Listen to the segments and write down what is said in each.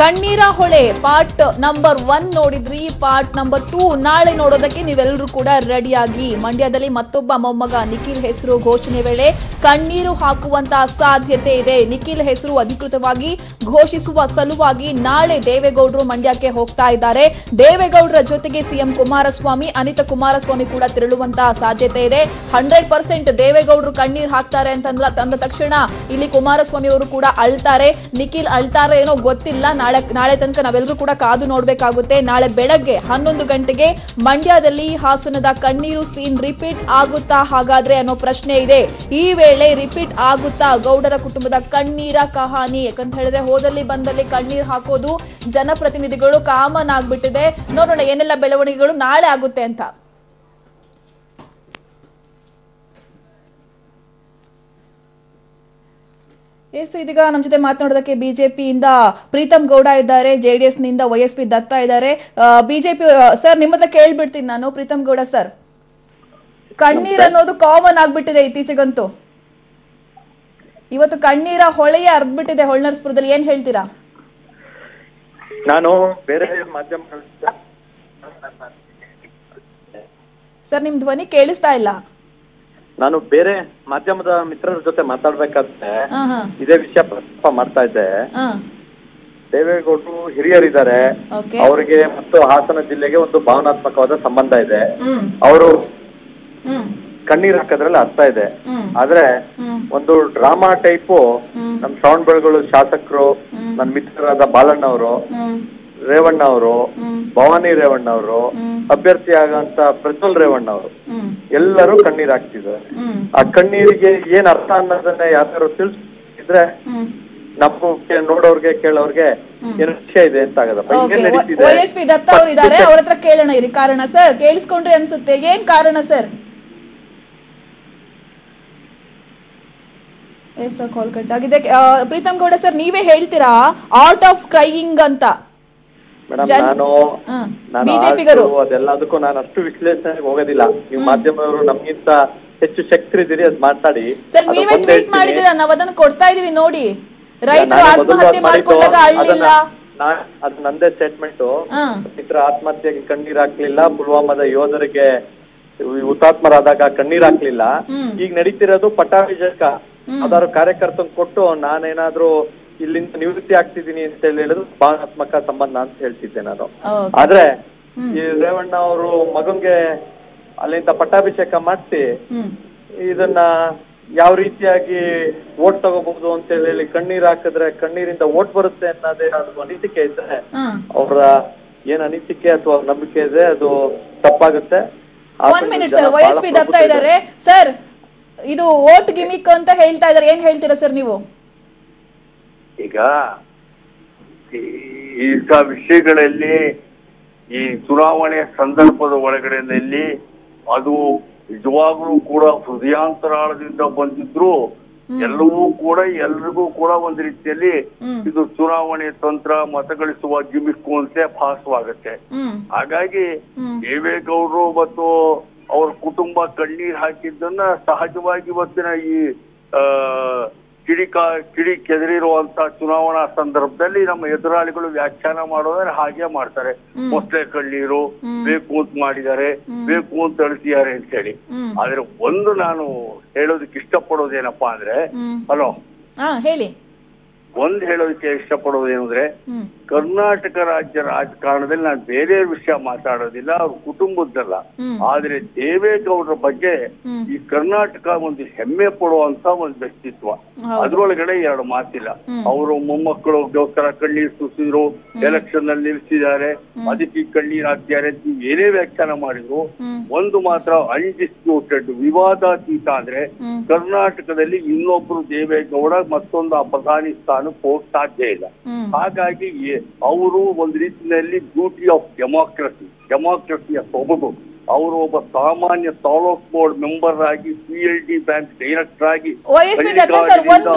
ಕಣ್ಣೀರ ಹೊಳೆ part number 1 ನೋಡಿದ್ರಿ. ಪಾರ್ಟ್ ನಂಬರ್ 2 ನಾಳೆ ನೋಡೋದಕ್ಕೆ ನೀವೆಲ್ಲರೂ ಕೂಡ ರೆಡಿಯಾಗಿ. ಮಂಡ್ಯದಲ್ಲಿ ಮತ್ತೊಬ್ಬ ಮೊಮ್ಮಗ ನಿಖಿಲ್ ಹೆಸರು ಘೋಷಣೆ ವೇಳೆ ಕಣ್ಣೀರು ಹಾಕುವಂತಹ ಸಾಧ್ಯತೆ ಇದೆ. ನಿಖಿಲ್ ಹೆಸರು ಅಧಿಕೃತವಾಗಿ ಘೋಷಿಸುವ ಸಲುವಾಗಿ ನಾಳೆ ದೇವೇಗೌಡರು ಮಂಡ್ಯಕ್ಕೆ ಹೋಗ್ತಾ ಇದ್ದಾರೆ. ದೇವೇಗೌಡರ ಜೊತೆಗೆ ಸಿಎಂ ಕುಮಾರಸ್ವಾಮಿ, ಅನಿತಾ ಕುಮಾರಸ್ವಾಮಿ ಕೂಡ ತೆರಳುವಂತಹ ಸಾಧ್ಯತೆ ಇದೆ. 100% ದೇವೇಗೌಡರು ಕಣ್ಣೀರು ಹಾಕ್ತಾರೆ ಅಂದ ತಕ್ಷಣ ಇಲ್ಲಿ ಕುಮಾರಸ್ವಾಮಿ ಅವರು ಕೂಡ ಅಳ್ತಾರೆ. ನಿಖಿಲ್ ಅಳ್ತಾರೆ ಏನೋ ಗೊತ್ತಿಲ್ಲ. ನಾಳೆ ತನಕ ನಾವೆಲ್ಲರೂ ಕೂಡ ಕಾದು ನೋಡಬೇಕಾಗುತ್ತೆ. ನಾಳೆ ಬೆಳಗ್ಗೆ 11 ಗಂಟೆಗೆ ಮಂಡ್ಯದಲ್ಲಿ ಹಾಸನದ ಕಣ್ಣೀರು ಸೀನ್ ರಿಪೀಟ್ ಆಗುತ್ತಾ ಹಾಗಾದ್ರೆ ಅನ್ನೋ ಪ್ರಶ್ನೆ ಇದೆ. ಈ ವೇಳೆ ರಿಪೀಟ್ ಆಗುತ್ತಾ ಗೌಡರ ಕುಟುಂಬದ ಕಣ್ಣೀರ ಕಹಾನಿ? ಯಾಕಂತ ಹೇಳಿದ್ರೆ ಹೋದಲ್ಲಿ ಬಂದಲ್ಲಿ ಕಣ್ಣೀರ್ ಹಾಕೋದು ಜನಪ್ರತಿನಿಧಿಗಳು ಕಾಮನ್ ಆಗ್ಬಿಟ್ಟಿದೆ. ನೋಡೋಣ ಏನೆಲ್ಲ ಬೆಳವಣಿಗೆಗಳು ನಾಳೆ ಆಗುತ್ತೆ ಅಂತ. ಇದೀಗ ನಮ್ಮ ಜೊತೆ ಮಾತನಾಡೋದಕ್ಕೆ ಬಿಜೆಪಿಯಿಂದ ಪ್ರೀತಮ್ ಗೌಡ ಇದ್ದಾರೆ, ಜೆಡಿಎಸ್ ನಿಂದ ವೈಎಸ್ಪಿ ದತ್ತ ಇದ್ದಾರೆ. ಬಿಜೆಪಿ ಸರ್ ನಿಮ್ಮ ಹತ್ರ ಕೇಳ್ಬಿಡ್ತೀನಿ ನಾನು. ಪ್ರೀತಮ್ ಗೌಡ ಸರ್, ಕಣ್ಣೀರ್ ಅನ್ನೋದು ಕಾಮನ್ ಆಗ್ಬಿಟ್ಟಿದೆ ಇತ್ತೀಚೆಗಂತೂ. ಇವತ್ತು ಕಣ್ಣೀರ ಹೊಳೆಯೇ ಅರ್ದ್ಬಿಟ್ಟಿದೆ ಹೊಳ್ನರಸಪುರದಲ್ಲಿ. ಏನ್ ಹೇಳ್ತೀರಾ? ನಾನು ಬೇರೆ ಮಾಧ್ಯಮ ಸರ್ ನಿಮ್ ಧ್ವನಿ ಕೇಳಿಸ್ತಾ ಇಲ್ಲ. ನಾನು ಬೇರೆ ಮಾಧ್ಯಮದ ಮಿತ್ರರ ಜೊತೆ ಮಾತಾಡ್ಬೇಕಾದ್ರೆ ಇದೇ ವಿಷಯ ಪ್ರಸ್ತಾಪ ಮಾಡ್ತಾ ಇದ್ದೆ. ದೇವೇಗೌಡರು ಹಿರಿಯರಿದ್ದಾರೆ, ಅವರಿಗೆ ಮತ್ತು ಹಾಸನ ಜಿಲ್ಲೆಗೆ ಒಂದು ಭಾವನಾತ್ಮಕವಾದ ಸಂಬಂಧ ಇದೆ. ಅವರು ಕಣ್ಣೀರ್ ಹಾಕೋದ್ರಲ್ಲಿ ಅರ್ಥ ಇದೆ. ಆದ್ರೆ ಒಂದು ಡ್ರಾಮಾ ಟೈಪು ನಮ್ ಶ್ರವಣ್ ಬೆಳಗೊಳ ಶಾಸಕರು, ನನ್ನ ಮಿತ್ರರಾದ ಬಾಲಣ್ಣ ಅವರು, ರೇವಣ್ಣ ಅವರು, ಭವಾನಿ ರೇವಣ್ಣ ಅವರು, ಅಭ್ಯರ್ಥಿ ಆಗಂತ ಪ್ರಜ್ವಲ್ ರೇವಣ್ಣ ಅವರು ಎಲ್ಲರೂ ಕಣ್ಣೀರ್ ಹಾಕ್ತಿದ್ದಾರೆ. ಆ ಕಣ್ಣೀರಿಗೆ ಏನ್ ಅರ್ಥ ಅನ್ನೋದನ್ನ ಯಾರು ತಿಳಿಸಿದ್ರೆ ನಮಗೂ ನೋಡೋರ್ಗೆ ಕೇಳೋರ್ಗೆ ಏನು ವಿಷಯ ಇದೆ ಅಂತ ಆಗದಪ್ಪ. ವೈಎಸ್ಪಿ ದತ್ತ ಅವರು ಇದ್ದಾರೆ, ಅವ್ರ ಹತ್ರ ಕೇಳೋಣ ಇರಿ. ಕಾರಣ ಸರ್ ಕೇಳಿಸ್ಕೊಂಡ್ರಿ ಅನ್ಸುತ್ತೆ. ಏನ್ ಕಾರಣ ಸರ್? ಕಾಲ್ ಕಟ್ ಆಗಿದೆ. ಪ್ರೀತಮ್ ಗೌಡ ಸರ್, ನೀವೇ ಹೇಳ್ತೀರಾ ಆರ್ಟ್ ಆಫ್ ಕ್ರೈಯಿಂಗ್ ಅಂತ? ನಾನು ಬಿಜೆಪಿಗರು ಅದೆಲ್ಲದಕ್ಕೂ ನಾನು ಅಷ್ಟು ವಿಶ್ಲೇಷಣೆಗೆ ಹೋಗೋದಿಲ್ಲ. ನೀವು ಮಾಧ್ಯಮದವರು ನಮ್ಗಿಂತ ಹೆಚ್ಚು ಶಕ್ತಿ ಇದ್ದೀರಿ, ಅದ್ ಮಾತಾಡಿ. ಸರ್ ನೀವೇ ಟ್ವೀಟ್ ಮಾಡಿದಿರಾ, ನಾವ್ ಅದನ್ನ ಕೊಡ್ತಾ ಇದೀವಿ ನೋಡಿ. ರೈತರು ಆತ್ಮಹತ್ಯೆ ಮಾಡ್ಕೊಂಡಾಗ ಅಳ್ಳಿಲ್ಲ, ಅದು ನಂದೇ ಸ್ಟೇಟ್ಮೆಂಟ್. ರೈತರ ಆತ್ಮಹತ್ಯೆಗೆ ಕಣ್ಣೀರ್ ಹಾಕ್ಲಿಲ್ಲ, ಪುಲ್ವಾಮಾದ ಯೋಧರಿಗೆ ಹುತಾತ್ಮರಾದಾಗ ಕಣ್ಣೀರ್ ಹಾಕ್ಲಿಲ್ಲ. ಈಗ ನಡೀತಿರೋದು ಪಟ್ಟಾಭಿಷೇಕ. ಯಾವ್ದಾದ್ರು ಕಾರ್ಯಕರ್ತನ್ ಕೊಟ್ಟು ನಾನೇನಾದ್ರೂ ಇಲ್ಲಿಂದ ನಿವೃತ್ತಿ ಆಗ್ತಿದ್ದೀನಿ ಅಂತ ಹೇಳಿದ್ರು ಭಾವನಾತ್ಮಕ ಸಂಬಂಧ ಅಂತ ಹೇಳ್ತಿದ್ದೆ ನಾನು. ಆದ್ರೆ ಈ ರೇವಣ್ಣ ಅವರು ಮಗಂಗೆ ಅಲ್ಲಿಂದ ಪಟ್ಟಾಭಿಷೇಕ ಮಾಡಿಸಿ ಇದನ್ನ ಯಾವ ರೀತಿಯಾಗಿ ಓಟ್ ತಗೋಬಹುದು ಅಂತ ಹೇಳಿ ಕಣ್ಣೀರ್ ಹಾಕಿದ್ರೆ ಕಣ್ಣೀರಿಂದ ಓಟ್ ಬರುತ್ತೆ ಅನ್ನೋದೇನಾದ್ರು ಅನಿಸಿಕೆ ಇದ್ರೆ, ಅವರ ಏನ್ ಅನಿಸಿಕೆ ಅಥವಾ ನಂಬಿಕೆ ಇದೆ ಅದು ತಪ್ಪಾಗುತ್ತೆ. ವೈಎಸ್ಪಿ ದತ್ತ ಇದ್ದಾರೆ ಸರ್, ಇದು ಓಟ್ ಗಿಮಿಕ್ ಅಂತ ಹೇಳ್ತಾ ಇದಾರೆ, ಏನ್ ಹೇಳ್ತೀರಾ ಸರ್ ನೀವು? ಈಗ ಇಂಥ ವಿಷಯಗಳಲ್ಲಿ ಈ ಚುನಾವಣೆ ಸಂದರ್ಭದ ಒಳಗಡೆನಲ್ಲಿ ಅದು ನಿಜವಾಗ್ಲೂ ಕೂಡ ಹೃದಯಾಂತರಾಳದಿಂದ ಬಂದಿದ್ರು ಎಲ್ಲವೂ ಕೂಡ ಎಲ್ರಿಗೂ ಕೂಡ ಒಂದು ರೀತಿಯಲ್ಲಿ ಇದು ಚುನಾವಣೆ ತಂತ್ರ, ಮತಗಳಿಸುವ ಗಿಮಿಕ್ಕು ಅಂತ ಭಾಸವಾಗುತ್ತೆ. ಹಾಗಾಗಿ ದೇವೇಗೌಡರು ಮತ್ತು ಅವ್ರ ಕುಟುಂಬ ಕಣ್ಣೀರ್ ಹಾಕಿದ್ದನ್ನ ಸಹಜವಾಗಿ ಇವತ್ತಿನ ಈ ಕಿಡಿ ಕೆದರಿರುವಂತ ಚುನಾವಣಾ ಸಂದರ್ಭದಲ್ಲಿ ನಮ್ಮ ಎದುರಾಳಿಗಳು ವ್ಯಾಖ್ಯಾನ ಮಾಡೋದ್ರೆ ಹಾಗೆ ಮಾಡ್ತಾರೆ. ಮೊಸಳೆ ಕಣ್ಣೀರು ಬೇಕು ಅಂತ ಮಾಡಿದ್ದಾರೆ, ಬೇಕು ಅಂತ ಅಳಿಸಿದ್ದಾರೆ ಅಂತ ಹೇಳಿ. ಆದ್ರೆ ಒಂದು ನಾನು ಹೇಳೋದಕ್ಕೆ ಇಷ್ಟಪಡೋದೇನಪ್ಪಾ ಅಂದ್ರೆ, ಹಲೋ ಹೇಳಿ, ಒಂದ್ ಹೇಳೋದಕ್ಕೆ ಇಷ್ಟಪಡೋದೇನಂದ್ರೆ, ಕರ್ನಾಟಕ ರಾಜ್ಯ ರಾಜಕಾರಣದಲ್ಲಿ ನಾನು ಬೇರೆ ವಿಷಯ ಮಾತಾಡೋದಿಲ್ಲ, ಅವ್ರ ಕುಟುಂಬದ್ದಲ್ಲ. ಆದ್ರೆ ದೇವೇಗೌಡರ ಬಗ್ಗೆ ಈ ಕರ್ನಾಟಕ ಒಂದು ಹೆಮ್ಮೆ ಪಡುವಂತ ಒಂದು ವ್ಯಕ್ತಿತ್ವ. ಅದ್ರೊಳಗಡೆ ಎರಡು ಮಾತಿಲ್ಲ. ಅವರು ಮೊಮ್ಮಕ್ಕಳಿಗೋಸ್ಕರ ಕಣ್ಣೀರ್ ಸುರಿಸಿದ್ರು, ಎಲೆಕ್ಷನ್ ನಲ್ಲಿ ನಿಲ್ಸಿದ್ದಾರೆ, ಅದಕ್ಕೆ ಕಣ್ಣೀರ್ ಹಾಕ್ತಿದ್ದಾರೆ, ಏನೇ ವ್ಯಾಖ್ಯಾನ ಮಾಡಿದ್ರು ಒಂದು ಮಾತ್ರ ಅನ್ಡಿಸ್ಪ್ಯೂಟೆಡ್, ವಿವಾದಾತೀತ ಅಂದ್ರೆ ಕರ್ನಾಟಕದಲ್ಲಿ ಇನ್ನೊಬ್ರು ದೇವೇಗೌಡ ಮತ್ತೊಂದು ಅಫ್ಘಾನಿಸ್ತಾನಕ್ಕೆ ಹೋಗಕ್ ಸಾಧ್ಯ ಇಲ್ಲ. ಹಾಗಾಗಿ ಅವರು ಒಂದು ರೀತಿಯಲ್ಲಿ ಬ್ಯೂಟಿ ಆಫ್ ಡೆಮಾಕ್ರಸಿಯ ಸೊಬಗು ಅವರು ಒಬ್ಬ ಸಾಮಾನ್ಯ ತಾಲೂಕ್ ಬೋರ್ಡ್ ಮೆಂಬರ್ ಆಗಿ PLD ಬ್ಯಾಂಕ್ ಡೈರೆಕ್ಟರ್ ಆಗಿ OSP ದತ್ತ ಸರ್,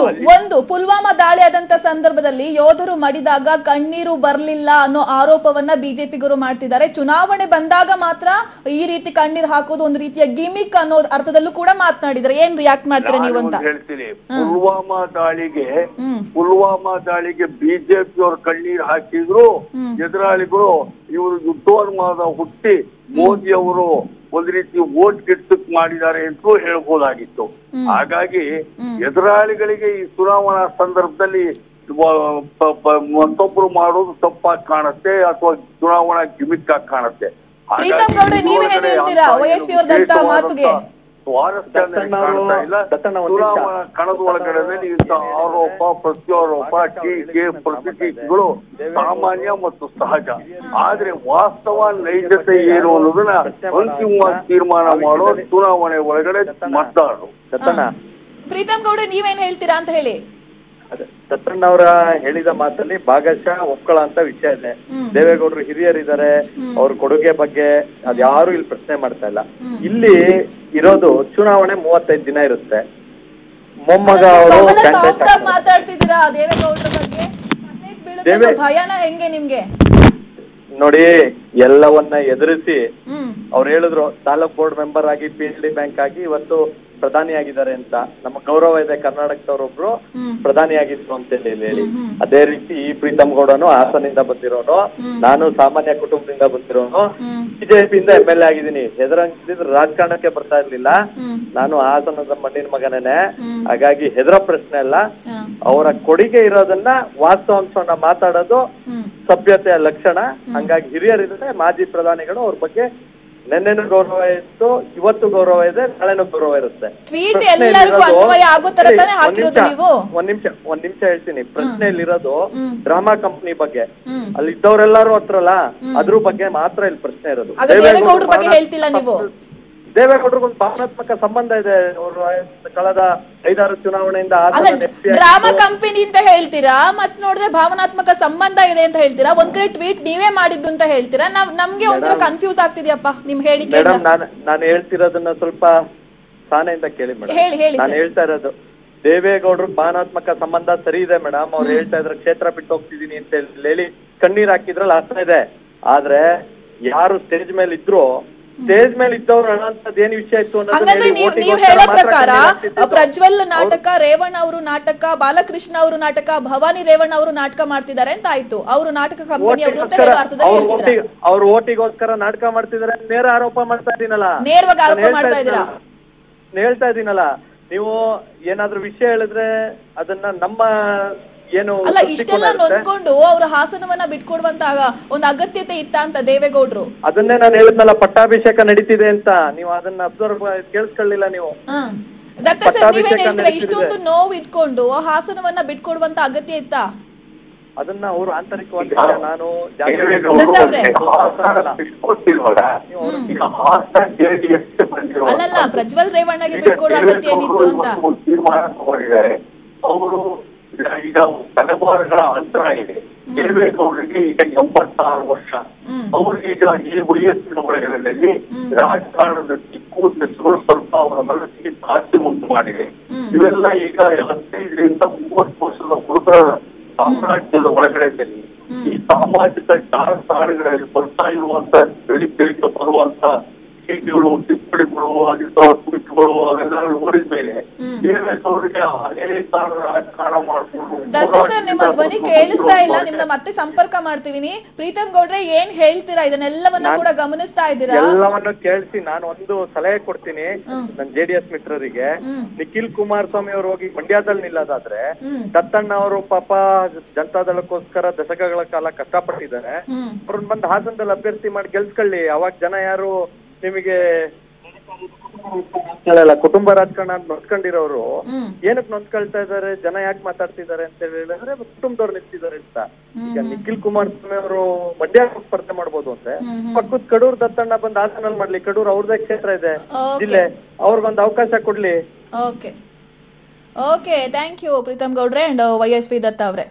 ಒಂದು ಪುಲ್ವಾಮಾ ದಾಳಿ ಆದಂತ ಸಂದರ್ಭದಲ್ಲಿ ಯೋಧರು ಮಡಿದಾಗ ಕಣ್ಣೀರು ಬರ್ಲಿಲ್ಲ ಅನ್ನೋ ಆರೋಪವನ್ನ ಬಿಜೆಪಿಗರು ಮಾಡ್ತಿದ್ದಾರೆ. ಚುನಾವಣೆ ಬಂದಾಗ ಮಾತ್ರ ಈ ರೀತಿ ಕಣ್ಣೀರು ಹಾಕೋದು ಒಂದು ರೀತಿಯ ಗಿಮಿಕ್ ಅನ್ನೋ ಅರ್ಥದಲ್ಲೂ ಕೂಡ ಮಾತನಾಡಿದ್ರೆ ಏನ್ ರಿಯಾಕ್ಟ್ ಮಾಡ್ತೀರಾ ನೀವು ಅಂತ ಹೇಳ್ತೀನಿ. ಪುಲ್ವಾಮಾ ದಾಳಿಗೆ ಬಿಜೆಪಿ ಅವರು ಕಣ್ಣೀರು ಹಾಕಿದ್ರು, ಎದುರಾಳಿಗಳು ಇವರು ಯುದ್ಧೋನ್ಮಾದ ಹುಟ್ಟಿ ಮೋದಿ ಅವರು ಒಂದ್ ರೀತಿ ವೋಟ್ ಗಿಟ್ಟಕ್ ಮಾಡಿದ್ದಾರೆ ಅಂತೂ ಹೇಳ್ಬೋದಾಗಿತ್ತು. ಹಾಗಾಗಿ ಎದುರಾಳಿಗಳಿಗೆ ಈ ಚುನಾವಣಾ ಸಂದರ್ಭದಲ್ಲಿ ಮತ್ತೊಬ್ರು ಮಾಡೋದು ತಪ್ಪಾಗಿ ಕಾಣುತ್ತೆ ಅಥವಾ ಚುನಾವಣಾ ಗಿಮಿಕ್ ಆಗಿ ಕಾಣುತ್ತೆ. ಪ್ರೀತಮ್ ಗೌಡ್ರೆ, ನೀವೇ ಹೇಳ್ತೀರಾ OSP ಅವ್ರ ದತ್ತ ಮಾತುಗೆ? ಕಣದ ಒಳಗಡೆ ಇಂಥ ಆರೋಪ ಪ್ರತ್ಯಾರೋಪ ಟೀಕೆ ಪ್ರತಿಟೀಕೆಗಳು ಸಾಮಾನ್ಯ ಮತ್ತು ಸಹಜ. ಆದ್ರೆ ವಾಸ್ತವ ನೈಜತೆ ಏನು ಅನ್ನೋದನ್ನ ಅಂತಿಮವಾಗಿ ತೀರ್ಮಾನ ಮಾಡೋ ಚುನಾವಣೆ ಒಳಗಡೆ ಮತದಾರರು. ಪ್ರೀತಮ್ ಗೌಡ್ರೆ, ನೀವೇನ್ ಹೇಳ್ತೀರಾ ಅಂತ ಹೇಳಿ. ದತ್ತಣ್ಣ ಅವರ ಹೇಳಿದ ಮಾತಲ್ಲಿ ಭಾಗಶಃ ಒಪ್ಕೊಳ್ಳೋ ಅಂತ ವಿಷಯ ಇದೆ. ದೇವೇಗೌಡರು ಹಿರಿಯರಿದ್ದಾರೆ, ಅವ್ರ ಕೊಡುಗೆ ಬಗ್ಗೆ ಅದ್ಯಾರು ಇಲ್ಲಿ ಪ್ರಶ್ನೆ ಮಾಡ್ತಾ ಇಲ್ಲ. ಇಲ್ಲಿ ಇರೋದು ಚುನಾವಣೆ 35 ದಿನ ಇರುತ್ತೆ. ಮೊಮ್ಮಗ ಅವರು ಮಾತಾಡ್ತಿದ್ದೀರಾ ದೇವೇಗೌಡರ ಬಗ್ಗೆ? ಭಯನ ಹೆಂಗೆ ನಿಮ್ಗೆ? ನೋಡಿ, ಎಲ್ಲವನ್ನ ಎದುರಿಸಿ ಅವ್ರು ಹೇಳಿದ್ರು ತಾಲೂಕ್ ಬೋರ್ಡ್ ಮೆಂಬರ್ ಆಗಿ PLD ಬ್ಯಾಂಕ್ ಆಗಿ ಇವತ್ತು ಪ್ರಧಾನಿ ಆಗಿದ್ದಾರೆ ಅಂತ. ನಮ್ಮ ಗೌರವ ಇದೆ, ಕರ್ನಾಟಕದವರೊಬ್ರು ಪ್ರಧಾನಿ ಆಗಿದ್ರು ಅಂತ ಹೇಳಿ. ಅದೇ ರೀತಿ ಈ ಪ್ರೀತಮ್ ಗೌಡನು ಹಾಸನಿಂದ ಬಂದಿರೋನು, ನಾನು ಸಾಮಾನ್ಯ ಕುಟುಂಬದಿಂದ ಬಂದಿರೋನು, ಬಿಜೆಪಿಯಿಂದ MLA ಆಗಿದ್ದೀನಿ. ಹೆದರಂಗಿದ್ರೆ ರಾಜಕಾರಣಕ್ಕೆ ಬರ್ತಾ ಇರ್ಲಿಲ್ಲ. ನಾನು ಹಾಸನದ ಮಣ್ಣಿನ ಮಗನೇನೆ. ಹಾಗಾಗಿ ಹೆದರೋ ಪ್ರಶ್ನೆ ಅಲ್ಲ. ಅವರ ಕೊಡುಗೆ ಇರೋದನ್ನ ವಾಸ್ತವಾಂಶವನ್ನ ಮಾತಾಡೋದು ಸಭ್ಯತೆಯ ಲಕ್ಷಣ. ಹಂಗಾಗಿ ಹಿರಿಯರಿದ್ರೆ ಮಾಜಿ ಪ್ರಧಾನಿಗಳು ಅವ್ರ ಬಗ್ಗೆ ನೆನ್ನೆನೂ ಗೌರವ ಇತ್ತು, ಇವತ್ತು ಗೌರವ ಇದೆ, ನಾಳೆನೂ ಗೌರವ ಇರುತ್ತೆ. ಒಂದ್ ನಿಮಿಷ ಹೇಳ್ತೀನಿ. ಪ್ರಶ್ನೆಯಲ್ಲಿರೋದು ಡ್ರಾಮಾ ಕಂಪನಿ ಬಗ್ಗೆ. ಅಲ್ಲಿ ಇದ್ದವರೆಲ್ಲರೂ ಹತ್ರಲ್ಲ, ಅದ್ರ ಬಗ್ಗೆ ಮಾತ್ರ ಇಲ್ಲಿ ಪ್ರಶ್ನೆ ಇರೋದು. ದೇವೇಗೌಡರಿಗೊಂದು ಭಾವನಾತ್ಮಕ ಸಂಬಂಧ ಇದೆ. ಅವರು ಕಳೆದ 5-6 ಚುನಾವಣೆಯಿಂದ ಡ್ರಾಮಾ ಕಂಪನಿ ಅಂತ ಹೇಳ್ತೀರಾ, ಮತ್ ನೋಡಿದ್ರೆ ಭಾವನಾತ್ಮಕ ಸಂಬಂಧ ಇದೆ ಅಂತ ಹೇಳ್ತೀರಾ. ಒಂದ್ ಕಡೆ ಟ್ವೀಟ್ ನೀವೇ ಮಾಡಿದ್ದು ಅಂತ ಹೇಳ್ತೀರಾ. ನಮ್ಗೆ ಒಂಥರ ಕನ್ಫ್ಯೂಸ್ ಆಗ್ತಿದ್ಯಪ್ಪ ನಿಮ್ ಹೇಳಿಕೆ. ಮೇಡಮ್, ನಾನು ಹೇಳ್ತಿರೋದನ್ನ ಸ್ವಲ್ಪ ಸಾನೆಯಿಂದ ಕೇಳಿ ಮೇಡಮ್. ನಾನು ಹೇಳ್ತಾ ಇರೋದು ದೇವೇಗೌಡರು ಭಾವನಾತ್ಮಕ ಸಂಬಂಧ ಸರಿ ಇದೆ ಮೇಡಮ್. ಅವ್ರು ಹೇಳ್ತಾ ಇದ್ರೆ ಕ್ಷೇತ್ರ ಬಿಟ್ಟು ಹೋಗ್ತಿದೀನಿ ಅಂತ ಹೇಳಿ ಕಣ್ಣೀರ್ ಹಾಕಿದ್ರಲ್ಲಿ ಅರ್ಥ ಇದೆ. ಆದ್ರೆ ಯಾರು ಸ್ಟೇಜ್ ಮೇಲೆ ಇದ್ರು, ಸ್ಟೇಜ್ ಮೇಲೆ ಇದ್ದವ್ರು ಅನ್ನೋಂಥದ್ದು ಏನ್ ವಿಷಯ ಇತ್ತು ನೀವು ಹೇಳೋ ಪ್ರಕಾರ ಪ್ರಜ್ವಲ್ ನಾಟಕ, ರೇವಣ್ಣ ಅವರು ನಾಟಕ, ಬಾಲಕೃಷ್ಣ ಅವರು ನಾಟಕ, ಭವಾನಿ ರೇವಣ್ಣ ಅವರು ನಾಟಕ ಮಾಡ್ತಿದ್ದಾರೆ ಅಂತ ಆಯ್ತು. ಅವರು ನಾಟಕ ಕಂಪನಿ ಅವ್ರು ಓಟಿಗೋಸ್ಕರ ನಾಟಕ ಮಾಡ್ತಿದ್ದಾರೆ ನೇರ ಆರೋಪ ಮಾಡ್ತಾ ಇದೀನಲ್ಲ, ನೇರವಾಗಿ ಆರೋಪ ಮಾಡ್ತಾ ಇದ್ದೀರಾ? ಹೇಳ್ತಾ ಇದೀನಲ್ಲ. ನೀವು ಏನಾದ್ರೂ ವಿಷಯ ಹೇಳಿದ್ರೆ ಅದನ್ನ ನಮ್ಮ ಏನು ಅಲ್ಲ, ಇಷ್ಟೆಲ್ಲ ನೊಂದ್ಕೊಂಡು ಅವ್ರ ಹಾಸನವನ್ನ ಬಿಟ್ಕೊಡುವಂತ ಒಂದು ಅಗತ್ಯತೆ ಇತ್ತ ಅಂತ ದೇವೇಗೌಡರು? ಅದನ್ನೇ ನಾನು ಹೇಳಿದ್ನಲ್ಲ, ಪಟ್ಟಾಭಿಷೇಕ ನಡೀತಿದೆ ಅಂತ. ನೀವು ಅದನ್ನ ಅಬ್ಸರ್ವ್ ಕೇಳಿಸ್ಕೊಳ್ಳಿಲ್ಲ ನೀವು. ದತ್ತ ಸರ್, ನೀವೇನ್ ಹೇಳ್ತೀರಾ? ಇಷ್ಟೊಂದು ನೋವು ಇಟ್ಕೊಂಡು ಹಾಸನವನ್ನ ಬಿಟ್ಕೊಡುವಂತ ಅಗತ್ಯ ಇತ್ತ? ಅದನ್ನ ಅವರು ಆಂತರಿಕವಾಗಿ ನಾನು ಅಲ್ಲಲ್ಲ, ಪ್ರಜ್ವಲ್ ರೇವಣ್ಣಗೆ ಬಿಟ್ಕೊಡೋ ಅಗತ್ಯ ಏನಿತ್ತು ಅಂತ. ಅವರು ಈಗ ತಲೆಮಾರುಗಳ ಅಂತರ ಇದೆ. ದೇವೇಗೌಡರಿಗೆ ಈಗ 86 ವರ್ಷ. ಅವ್ರಿಗೆ ಈ ವಯಸ್ಸಿನ ಒಳಗಡೆಯಲ್ಲಿ ರಾಜಕಾರಣದ ಚಿಕ್ಕು ಹೆಸರು ಸ್ವಲ್ಪ ಅವರ ಮನಸ್ಸಿಗೆ ಜಾಸ್ತಿ ಉಂಟು ಮಾಡಿದೆ. ಇವೆಲ್ಲ ಈಗ 15ರಿಂದ 30 ವರ್ಷದ ಹುಡುಗರ ಸಾಮ್ರಾಜ್ಯದ ಒಳಗಡೆಯಲ್ಲಿ ಈ ಸಾಮಾಜಿಕ ಜಾಲತಾಣಗಳಲ್ಲಿ ಬರ್ತಾ ಇರುವಂತ ಬೆಳಿಗ್ಗೆ ಬರುವಂತ ಟೀಕೆಗಳು, ಟಿಪ್ಪಣಿಗಳು, ಟ್ವೀಟ್ಗಳು ಅವೆಲ್ಲ ನೋಡಿದ ಮೇಲೆ ದೇವೇಗೌಡರಿಗೆ ಅನೇಕ ರಾಜಕಾರಣ ಮಾಡಿಕೊಂಡು. ದತ್ತ ಸರ್, ನಿಮ್ಮ ಧ್ವನಿ ಕೇಳಿಸ್ತಾ ಇಲ್ಲ, ನಿಮ್ನ ಮತ್ತೆ ಸಂಪರ್ಕ ಮಾಡ್ತೀವಿ. ಪ್ರೀತಮ್ ಗೌಡ್ರೆ, ಏನ್ ಹೇಳ್ತೀರಾ? ಇದನ್ನೆಲ್ಲವನ್ನ ಕೂಡ ಗಮನಿಸ್ತಾ ಇದ್ದೀರಾ? ಎಲ್ಲವನ್ನು ಕೇಳಿಸಿ ನಾನು ಒಂದು ಸಲಹೆ ಕೊಡ್ತೀನಿ ನನ್ನ JDS ಮಿತ್ರರಿಗೆ. ನಿಖಿಲ್ ಕುಮಾರಸ್ವಾಮಿ ಅವರು ಹೋಗಿ ಮಂಡ್ಯದಲ್ಲಿ ನಿಲ್ಲೋದಾದ್ರೆ, ದತ್ತಣ್ಣ ಅವರು ಪಾಪ ಜನತಾದಳಕ್ಕೋಸ್ಕರ ದಶಕಗಳ ಕಾಲ ಕಷ್ಟಪಟ್ಟಿದ್ದಾರೆ. ಅವ್ರನ್ನ ಬಂದು ಹಾಸನದಲ್ಲಿ ಅಭ್ಯರ್ಥಿ ಮಾಡಿ ಗೆಲ್ಸ್ಕೊಳ್ಳಿ. ಅವಾಗ ಜನ ಯಾರು ನಿಮಗೆ ಕುಟುಂಬ ರಾಜಕಾರಣ ಅಂತ ನೊಂದ್ಕೊಂಡಿರೋರು ಏನಕ್ಕೆ ನೊಂದ್ಕೊಳ್ತಾ ಇದಾರೆ, ಜನ ಯಾಕೆ ಮಾತಾಡ್ತಿದ್ದಾರೆ ಅಂತ ಹೇಳಿದ್ರೆ ಕುಟುಂಬದವ್ರು ನಿಂತಿದ್ದಾರೆ ಅಂತ. ಈಗ ನಿಖಿಲ್ ಕುಮಾರಸ್ವಾಮಿ ಅವರು ಮಂಡ್ಯ ಸ್ಪರ್ಧೆ ಮಾಡ್ಬೋದು ಅಂದ್ರೆ ಪಕ್ಕದ ಕಡೂರ್ ದತ್ತಣ್ಣ ಬಂದ್ ಹಾಸನಲ್ಲಿ ಮಾಡ್ಲಿ. ಕಡೂರ್ ಅವ್ರದೇ ಕ್ಷೇತ್ರ ಇದೆ, ಜಿಲ್ಲೆ. ಅವ್ರಿಗೊಂದು ಅವಕಾಶ ಕೊಡ್ಲಿ. ಓಕೆ, ಥ್ಯಾಂಕ್ ಯು ಪ್ರೀತಮ್ ಗೌಡ್ರೆ ಅಂಡ್ YSP ದತ್ತ ಅವ್ರೆ.